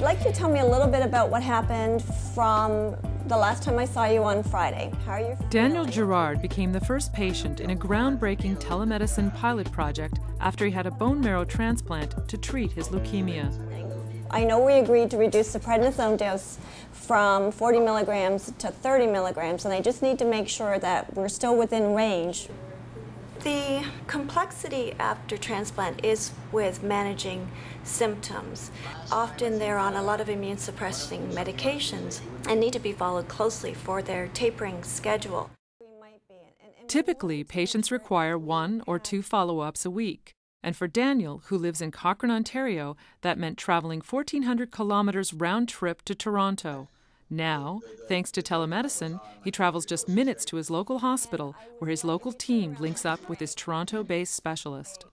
like you to tell me a little bit about what happened from the last time I saw you on Friday. How are you feeling? Daniel Girard became the first patient in a groundbreaking telemedicine pilot project after he had a bone marrow transplant to treat his leukemia. I know we agreed to reduce the prednisone dose from 40 milligrams to 30 milligrams, and I just need to make sure that we're still within range. The complexity after transplant is with managing symptoms. Often they're on a lot of immune suppressing medications and need to be followed closely for their tapering schedule. Typically, patients require 1 or 2 follow-ups a week. And for Daniel, who lives in Cochrane, Ontario, that meant traveling 1,400 kilometers round trip to Toronto. Now, thanks to telemedicine, he travels just minutes to his local hospital, where his local team links up with his Toronto-based specialist.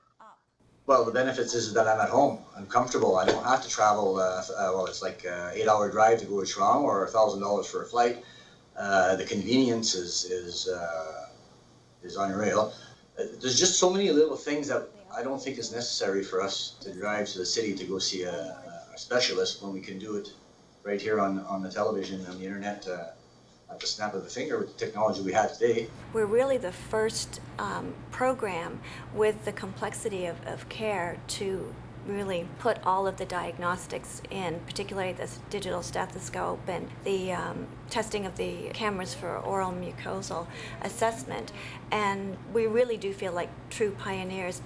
Well, the benefits is that I'm at home. I'm comfortable. I don't have to travel, well, it's like an 8-hour drive to go to Toronto or $1,000 for a flight. The convenience is unreal. There's just so many little things that I don't think is necessary for us to drive to the city to go see a specialist when we can do it right here on the television and the internet at the snap of a finger with the technology we have today. We're really the first program with the complexity of care to really put all of the diagnostics in, particularly this digital stethoscope and the testing of the cameras for oral mucosal assessment. And we really do feel like true pioneers.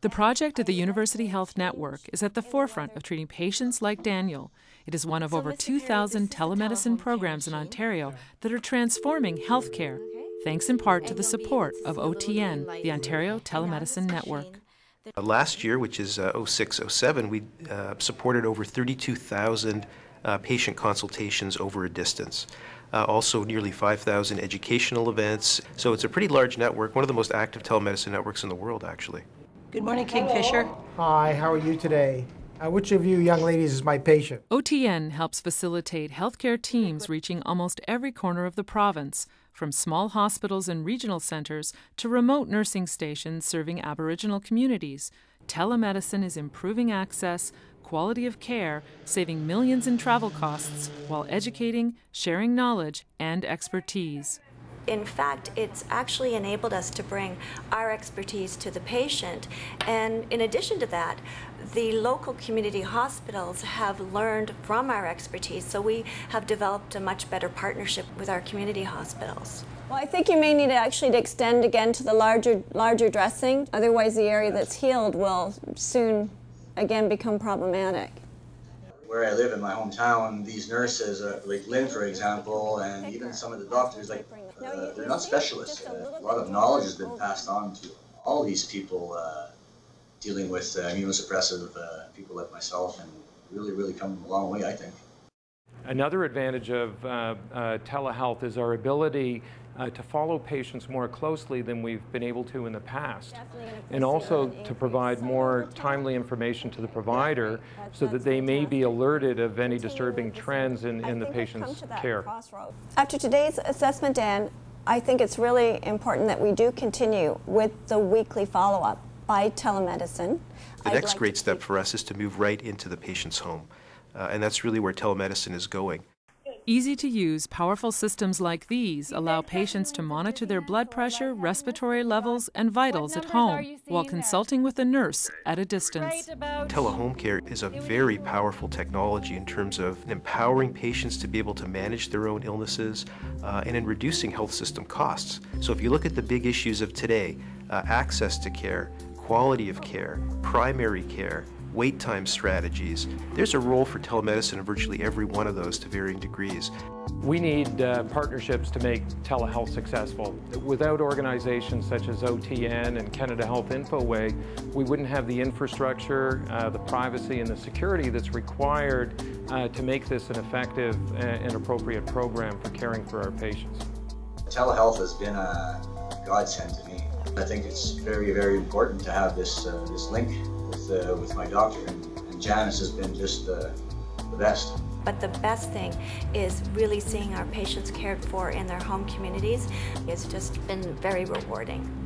The project at the University Health Network is at the forefront of treating patients like Daniel. It is one of over 2,000 telemedicine programs in Ontario that are transforming healthcare, thanks in part to the support of OTN, the Ontario Telemedicine Network. Last year, which is 06-07, we supported over 32,000 patient consultations over a distance. Also nearly 5,000 educational events. So it's a pretty large network, one of the most active telemedicine networks in the world, actually. Good morning, Kingfisher. Hi, how are you today? Which of you young ladies is my patient? OTN helps facilitate healthcare teams reaching almost every corner of the province, from small hospitals and regional centers to remote nursing stations serving Aboriginal communities. Telemedicine is improving access, quality of care, saving millions in travel costs, while educating, sharing knowledge and expertise. In fact, it's actually enabled us to bring our expertise to the patient. And in addition to that, the local community hospitals have learned from our expertise, so we have developed a much better partnership with our community hospitals. Well, I think you may need to extend again to the larger dressing. Otherwise, the area that's healed will soon again become problematic. Where I live in my hometown, these nurses, like Lynn, for example, and even some of the doctors, like they're not specialists. A lot of knowledge has been passed on to all these people dealing with immunosuppressive people like myself, and really come a long way, I think. Another advantage of telehealth is our ability to follow patients more closely than we've been able to in the past, and also to provide more timely information to the provider so that they may be alerted of any disturbing trends in the patient's care. After today's assessment, Dan, I think it's really important that we do continue with the weekly follow-up by telemedicine. The next great step for us is to move right into the patient's home, and that's really where telemedicine is going. Easy-to-use, powerful systems like these allow patients to monitor their blood pressure, respiratory levels, and vitals at home while consulting with a nurse at a distance. Telehome care is a very powerful technology in terms of empowering patients to be able to manage their own illnesses and in reducing health system costs. So if you look at the big issues of today, access to care, quality of care, primary care, wait time strategies, there's a role for telemedicine in virtually every one of those to varying degrees. We need partnerships to make telehealth successful. Without organizations such as OTN and Canada Health Infoway, we wouldn't have the infrastructure, the privacy, and the security that's required to make this an effective and appropriate program for caring for our patients. Telehealth has been a godsend to me. I think it's very important to have this link with my doctor, and Janice has been just the best. But the best thing is really seeing our patients cared for in their home communities. It's just been very rewarding.